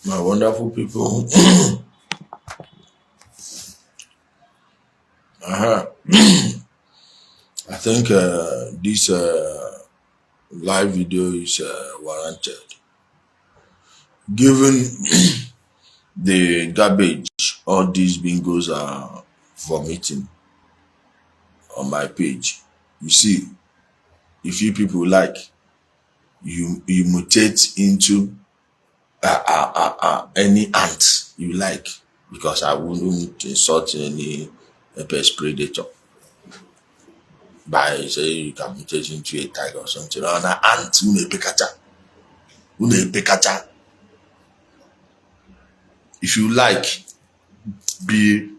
My wonderful people. I think this live video is warranted. Given the garbage all these bingos are vomiting on my page, you see, if you people like, you mutate into any ant you like, because I wouldn't insult any predator by saying you can mutate into a tiger or something. Or an ant, if you like, be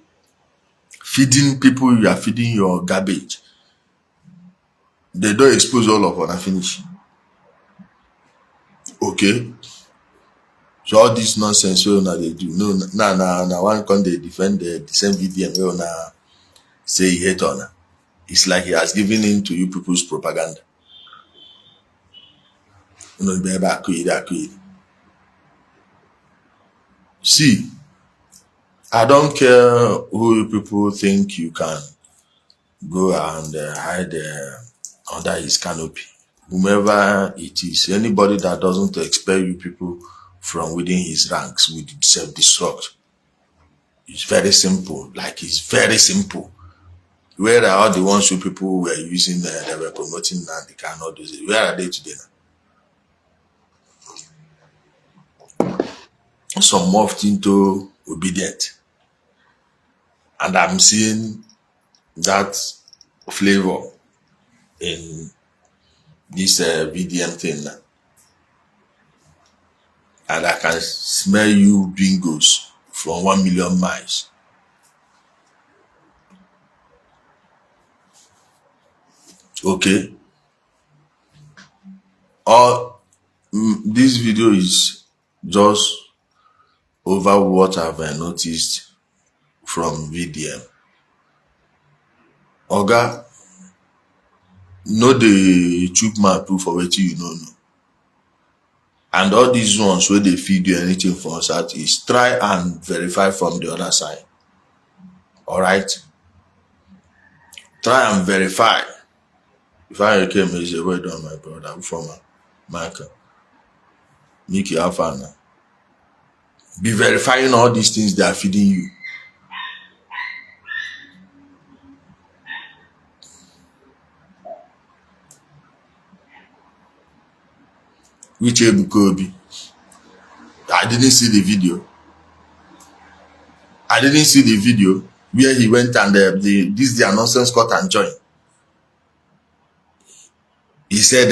feeding people you are feeding your garbage. They don't expose all of them and finish. Okay? So all this nonsense wey una dey do, no, now one come they defend the same VDM wey una say he hate on. It's like he has given in to you people's propaganda. See, I don't care who you people think you can go and hide under his canopy. Whomever it is, anybody that doesn't expel you people from within his ranks will self-destruct. It's very simple. Like, it's very simple. Where are all the ones who people were using, they were promoting and they cannot do it? Where are they today now? Some morphed into obedient. And I'm seeing that flavor in this VDM thing now. And I can smell you bingos from 1 million miles. Okay. This video is just over what I've noticed from VDM. Oga, no the chook man proof for what you know. And all these ones where they feed you anything from us is try and verify from the other side. Alright? Try and verify. If I came and say, well done, my brother, from Michael. Mickey Alfana. Be verifying all these things they are feeding you. Which Ebukobi? I didn't see the video. I didn't see the video where he went and this their nonsense cut and join. He said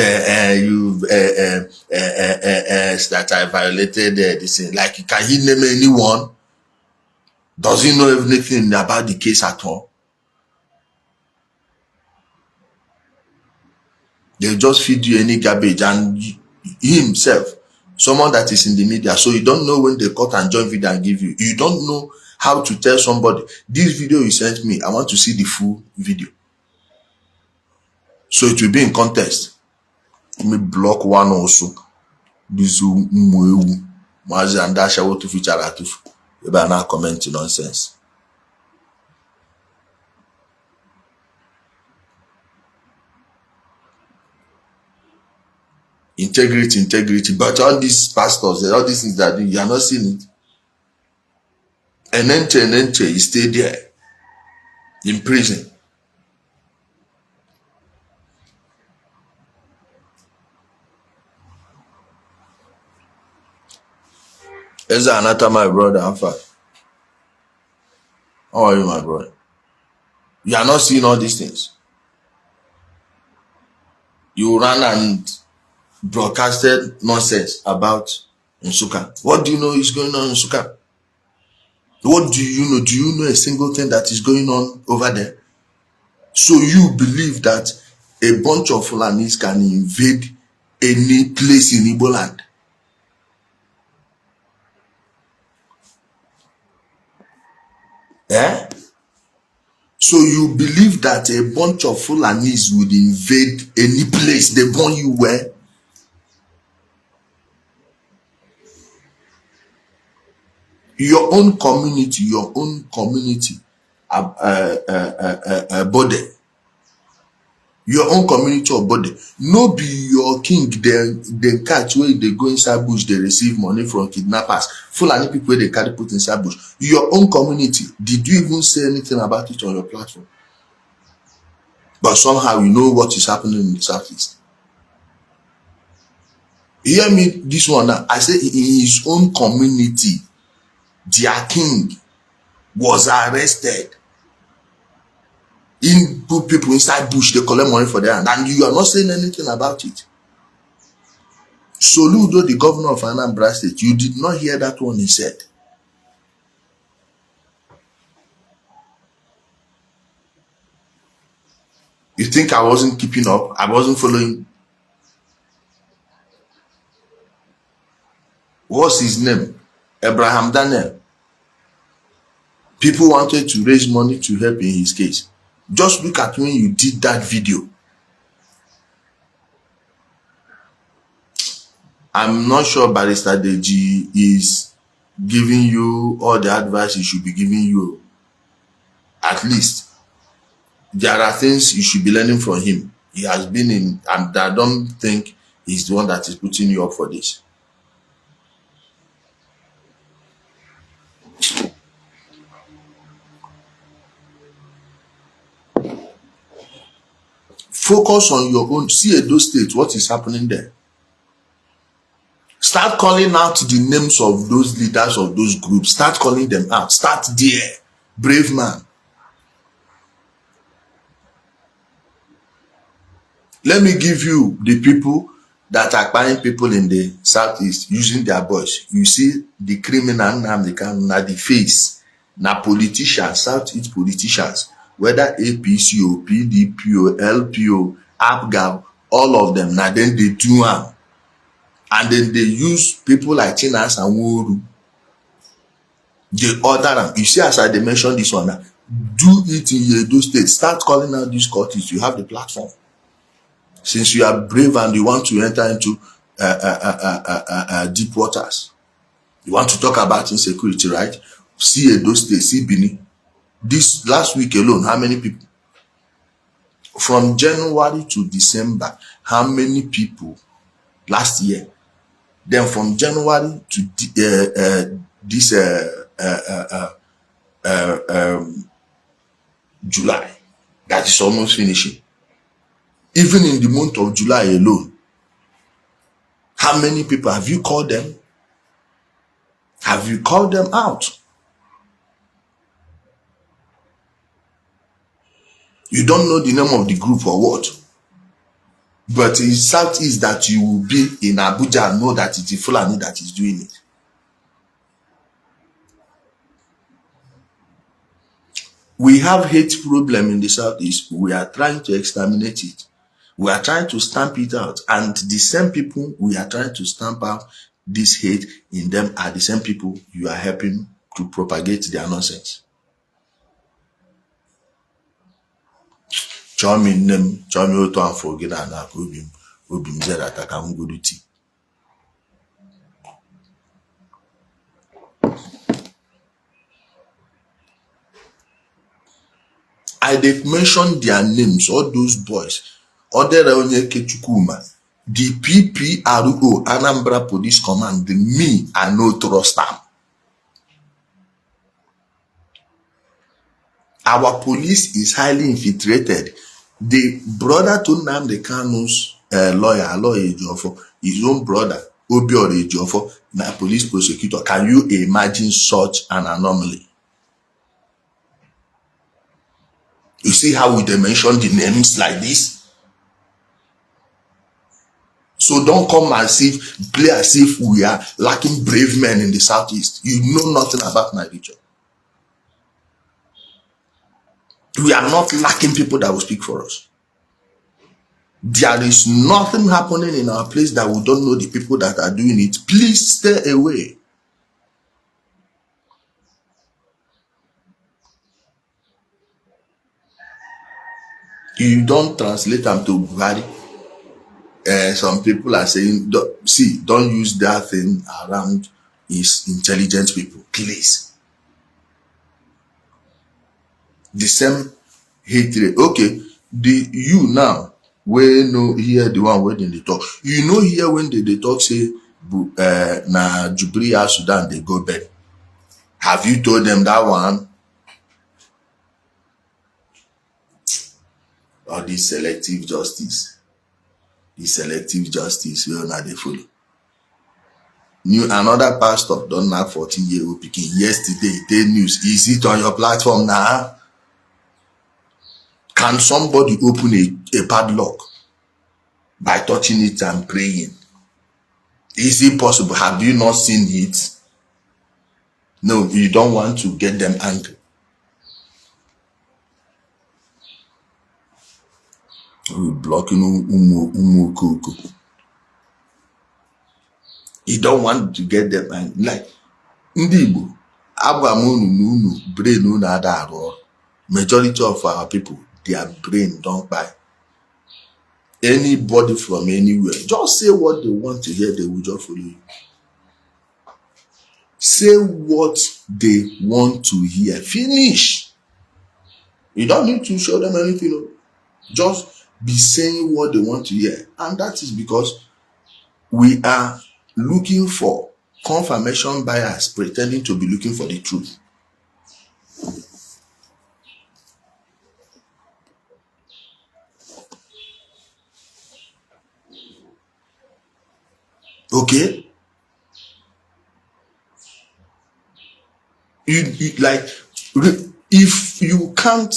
that I violated this thing. Like, can he name anyone? Does he know everything about the case at all? They just feed you any garbage, and he himself, someone that is in the media, so you don't know when they cut and join video and give you. You don't know how to tell somebody, this video you sent me, I want to see the full video. So it will be in context. Let me block one also. This Mazi and Dasha to feature Atufu. You better not comment nonsense. Integrity. But all these pastors, all these things that you are not seeing it. And then you stay there in prison. Ezra Anata, my brother, Alpha. How are you, my brother? You are not seeing all these things. You ran and broadcasted nonsense about Nsukka. What do you know is going on in Nsukka? What do you know? Do you know a single thing that is going on over there? So you believe that a bunch of Fulanis can invade any place in Igbo land? Eh? So you believe that a bunch of Fulanis would invade any place they born you where? your own community body, your own community of body, no be your king dem catch wey dey go inside bush, dey receive money from kidnappers, Fulani people wey dey carry put inside bush. Your own community, did you even say anything about it on your platform? But somehow you know what is happening in the southeast. You hear me? This one now, I say in his own community, their king was arrested. In put people inside bush, they collect money for their hand, and you are not saying anything about it. Soludo, the governor of Anambra State, you did not hear that one he said. You think I wasn't keeping up? I wasn't following? What's his name? Abraham Daniel. People wanted to raise money to help in his case. Just look at when you did that video. I'm not sure Barrister Deji is giving you all the advice he should be giving you. At least there are things you should be learning from him. He has been in, and I don't think he's the one that is putting you up for this. Focus on your own. See Edo State, what is happening there. Start calling out the names of those leaders of those groups. Start calling them out. Start there. Brave man. Let me give you the people that are buying people in the southeast using their voice. You see the criminal now, the face. Now politicians, southeast politicians, whether APC or PDP or LPO, APGAB, all of them, now then they do them. And then they use people like Chinas and Wuru. They order them. You see, as I mentioned this one, now, do it in Edo State. Start calling out these cultists. You have the platform. Since you are brave and you want to enter into deep waters, you want to talk about insecurity, right? See Edo State, see Bini. This last week alone, how many people? From January to December, how many people last year? Then from January to July, that is almost finishing. Even in the month of July alone, how many people have you called them? Have you called them out? You don't know the name of the group or what? But in Southeast that you will be in Abuja and know that it's the Fulani that is doing it. We have hate problem in the Southeast. We are trying to exterminate it. We are trying to stamp it out. And the same people we are trying to stamp out this hate in them are the same people you are helping to propagate their nonsense. Chomi nem, chomi oto and forget and obim zerata kamuguduti. I did mention their names, all those boys. Odereonye Kechukuma, the PPRO, Anambra Police Command, me, I no trust them. Our police is highly infiltrated. The brother to Nnamdi Kanu's lawyer Ejiofor, his own brother, Obiora Ejiofor, na police prosecutor. Can you imagine such an anomaly? You see how we mention the names like this? So don't come play as if we are lacking brave men in the Southeast. You know nothing about my region. We are not lacking people that will speak for us. There is nothing happening in our place that we don't know the people that are doing it. Please stay away. You don't translate them to Buhari. Some people are saying, don't use that thing around is intelligent people, please. The same hatred. Okay, you now we know here the one when they talk. You know here when they talk say na Jubilee Sudan they go bed. Have you told them that one? Or this selective justice. This selective justice we not they follow. New another pastor don't knock 14-year-old picking yesterday. They news. Is it on your platform now? Can somebody open a padlock by touching it and praying? Is it possible? Have you not seen it? No, you don't want to get them angry. We're blocking umu koko. You don't want to get them angry. Like ndị Igbo, agwa m unu brain unu ada arụ. Majority of our people, their brain don't buy. Anybody from anywhere, just say what they want to hear, they will just follow you. Say what they want to hear. Finish. You don't need to show them anything. Just be saying what they want to hear. And that is because we are looking for confirmation bias, pretending to be looking for the truth. Okay? You like, if you can't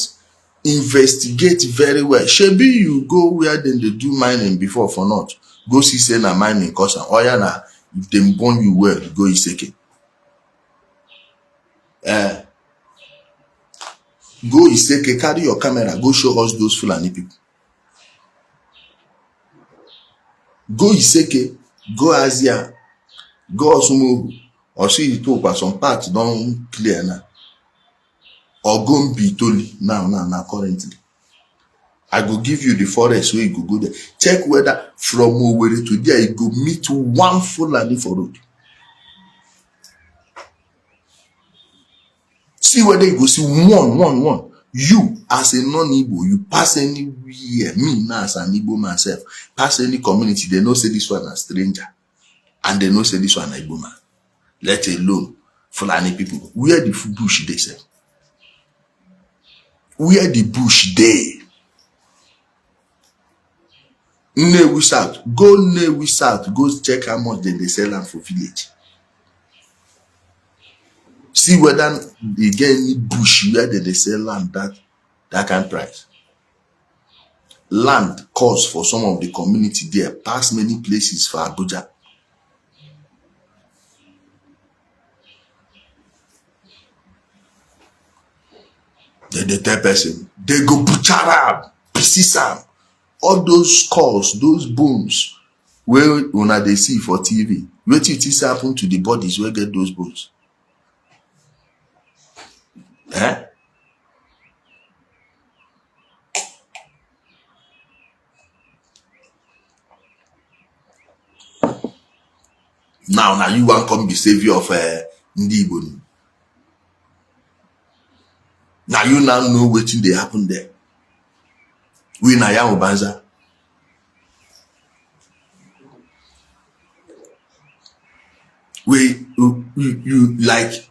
investigate very well, shebi you go where then they do mining before for not. Go see say na mining cause and oil na if them burn you well, go Iseke. Go Iseke, carry your camera, go show us those Fulani people. Go Iseke, go Asia, go Osumu, or see it over some parts don't clear now. Or go Bitoli now currently. I go give you the forest where you go there. Check whether from Owerri to there you go meet one Fulani for road. See whether you go see one. You as a non-Igbo, you pass anywhere, me now as an Igbo myself, pass any community, they know say this one a stranger. And they know say this one a Igbo man. Let alone Fulani people. Where the bush they say? Where the bush they? Nnewi South. Go Nnewi South. Go check how much they sell land for village. See whether they get any bush where they sell land that kind of price. Land cost for some of the community there pass many places for Abuja. Then they tell person, they go butcher pieces all those skulls, those bones, where una they see for TV. What it is happen to the bodies where get those bones? Now you want come be savior of Ndi Igbo. Now you now know what they happen there. We na ya Ubanza.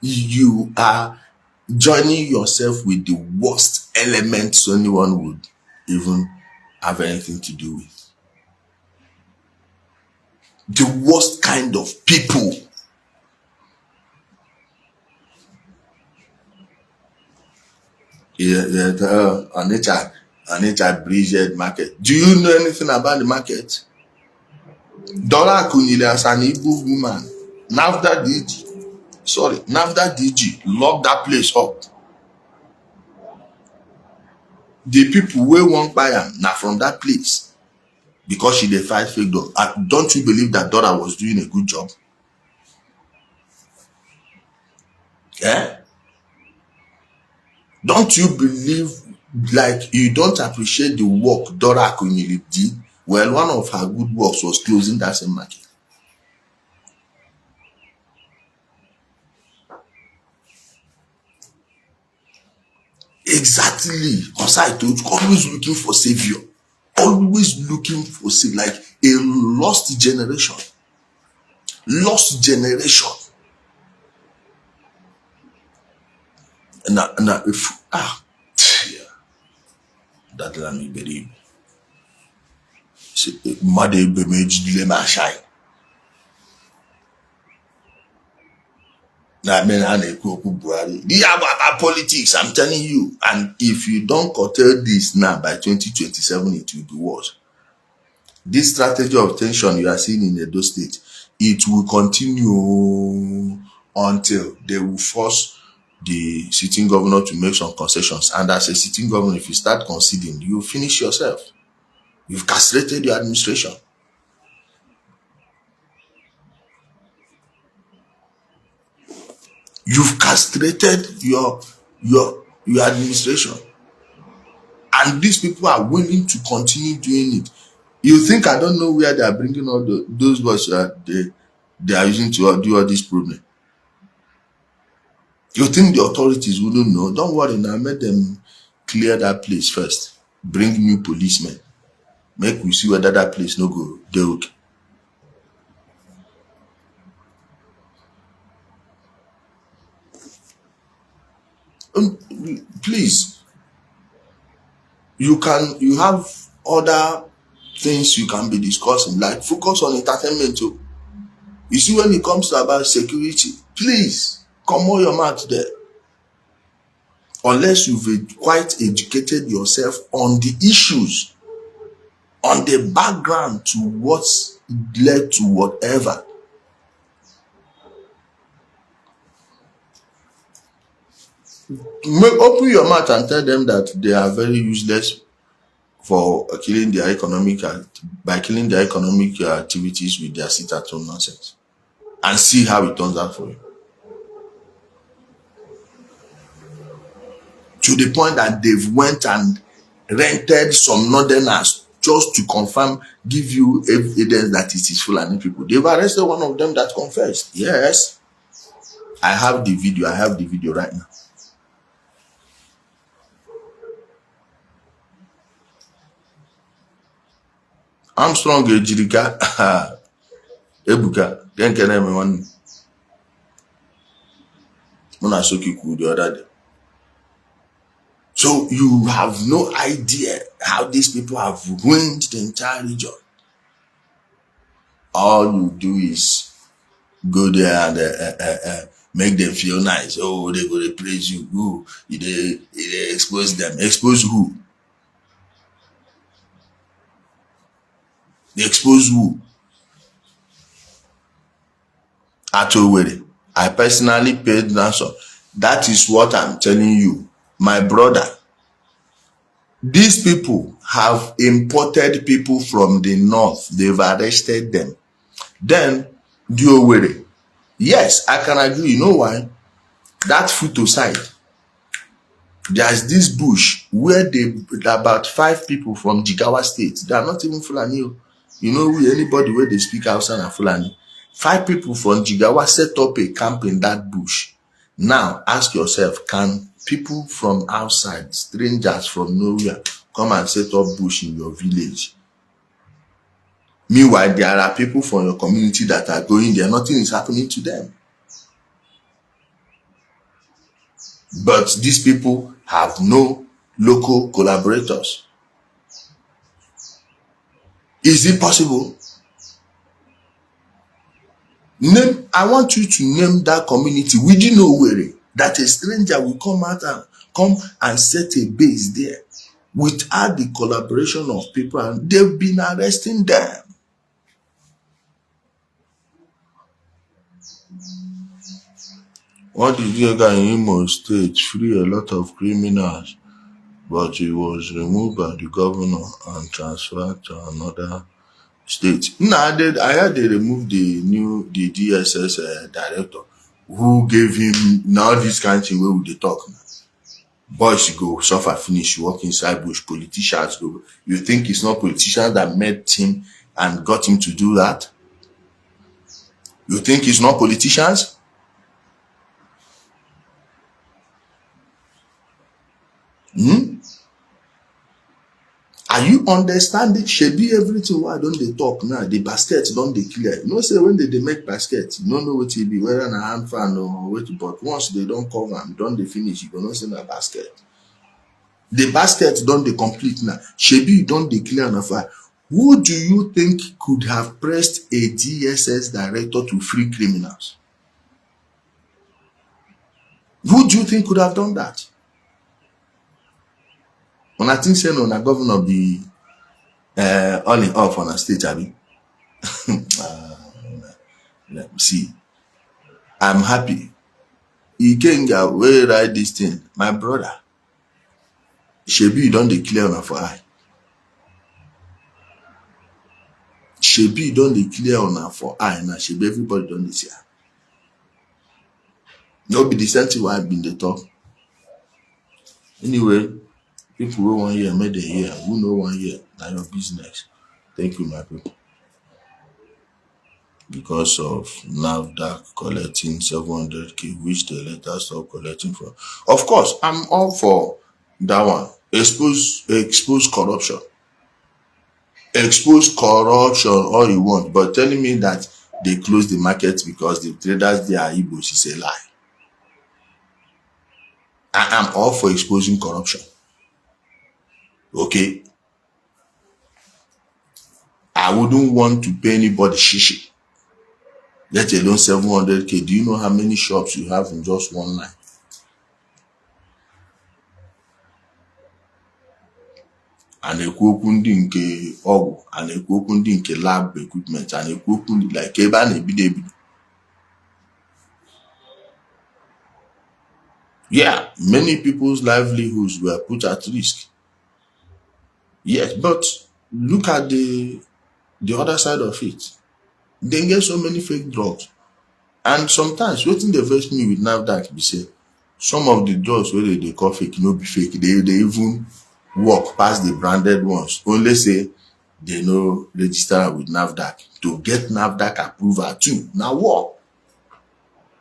You are joining yourself with the worst elements anyone would even have anything to do with. The worst kind of people. Onitsha Bridgehead market. Do you know anything about the market? Dollar Kunile as an Igbo woman. NAFDA DG lock that place up. The people wey won't buy am now from that place because she dey fight fake dollar. Don't you believe that Dora was doing a good job? Don't you believe, like you don't appreciate the work Dora Kunile did? Well, one of her good works was closing that same market. Exactly. Because I told you, always looking for savior. Always looking for savior. Like a lost generation. Lost generation. Now if that let me believe. Mother be Ijele ma shine. Now I mean Buhari. These are about politics, I'm telling you. And if you don't curtail this now, by 2027 it will be worse. This strategy of tension you are seeing in Edo State, it will continue until they will force the sitting governor to make some concessions. And as a sitting governor, if you start conceding, you finish yourself. You've castrated your administration. You've castrated your administration. And these people are willing to continue doing it. You think I don't know where they are bringing all those boys they are using to do all this problem? You think the authorities wouldn't know? Don't worry now, let them clear that place first. Bring new policemen. Make we see whether that place no go dey okay. Please, you have other things you can be discussing, like focus on entertainment too. You see, when it comes to about security, please come on your mouth there. Unless you've quite educated yourself on the issues, on the background to what's led to whatever. Open your mouth and tell them that they are very useless for killing their economic activities with their sit-at-home nonsense, and see how it turns out for you. To the point that they've went and rented some northerners just to confirm, give you evidence that it is Fulani people. They've arrested one of them that confessed. Yes, I have the video. I have the video right now. Armstrong Ejirika Ebuka Genkene me one Munasoki Ku the other day. So you have no idea how these people have ruined the entire region. All you do is go there and make them feel nice. Oh, they go to praise you. Who they expose them? Expose who? They expose who? Atowere. I personally paid ransom. That is what I'm telling you, my brother. These people have imported people from the north. They've arrested them. Then Diowere. Yes, I can agree. You know why? That photo side. There's this bush where about 5 people from Jigawa State. They are not even Fulani. You know, anybody where they speak outside are Fulani. 5 people from Jigawa set up a camp in that bush. Now, ask yourself, can people from outside, strangers from nowhere, come and set up bush in your village? Meanwhile, there are people from your community that are going there. Nothing is happening to them. But these people have no local collaborators. Is it possible? I want you to name that community within Owerri that a stranger will come and set a base there without the collaboration of people, and they've been arresting them. What did you guy in Imo State free a lot of criminals, but he was removed by the governor and transferred to another state? I heard they removed the DSS director who gave him now this kind of thing where we dey talk. Boys go suffer finish, work inside bush, politicians go. You think it's not politicians that met him and got him to do that? You think it's not politicians? you understand it? Shebi everything why don't they talk now? The basket don't they clear. You know, say when they make basket, you don't know what it be, whether na hand fan or what, but once they don't cover them, don't they finish, you don't say na basket. The basket don't they complete now. Shebi don't they clear enough. Who do you think could have pressed a DSS director to free criminals? Who do you think could have done that? When I think saying on a governor be all in all on a state, I mean, see, I'm happy. Ikenga wey write this thing, my brother. Shebi don dey clear una for eye. Shebi don dey clear una for eye now. Shebi everybody don dey see. No be the same thing why I been dey talk. Anyway, people wey wan hear, make dem hear. Who no wan hear, na your business. Thank you, my people. Because of NAFDAC collecting 700k, which they later stop collecting from. Of course, I'm all for that one. Expose corruption. Expose corruption all you want, but telling me that they close the market because the traders they are Igbos is a lie. I am all for exposing corruption. Okay? I wouldn't want to pay anybody shishi, let alone 700k. Do you know how many shops you have in just one line? And ekwu okwu ndị nke ọgwụ, and ekwu okwu ndị nke lab equipment, and ekwu okwu ndị like ebe a na-ebido ebido. Yeah, many people's livelihoods were put at risk. Yes, but look at the other side of it. They get so many fake drugs. And sometimes, wetin dey vex me with NAFDAC be say, some of the drugs wey they call fake, no be fake. They even walk past the branded ones. Only say they no register with NAFDAC. To get NAFDAC approval too. Now what?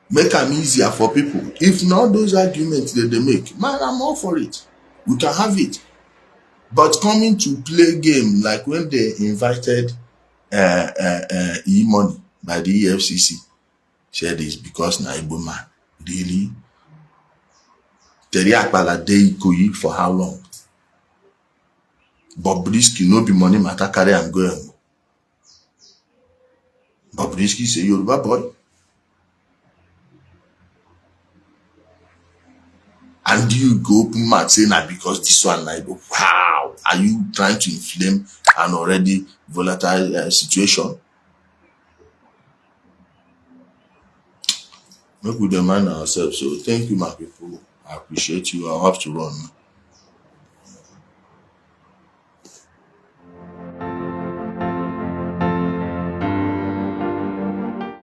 Make them easier for people. If not those arguments that they make, man, I'm all for it. We can have it. But coming to play game like when they invited e-money by the EFCC, said it's because na Igbo man. Really? Teriak Balade Ikoyi for how long? Bobrisky no be money matter carry am go. Bobrisky say Yoruba boy. And you go open mouth say na because this one na Igbo. Wow! Are you trying to inflame an already volatile situation? Make we demand ourselves. So thank you, my people. I appreciate you. I'll have to run.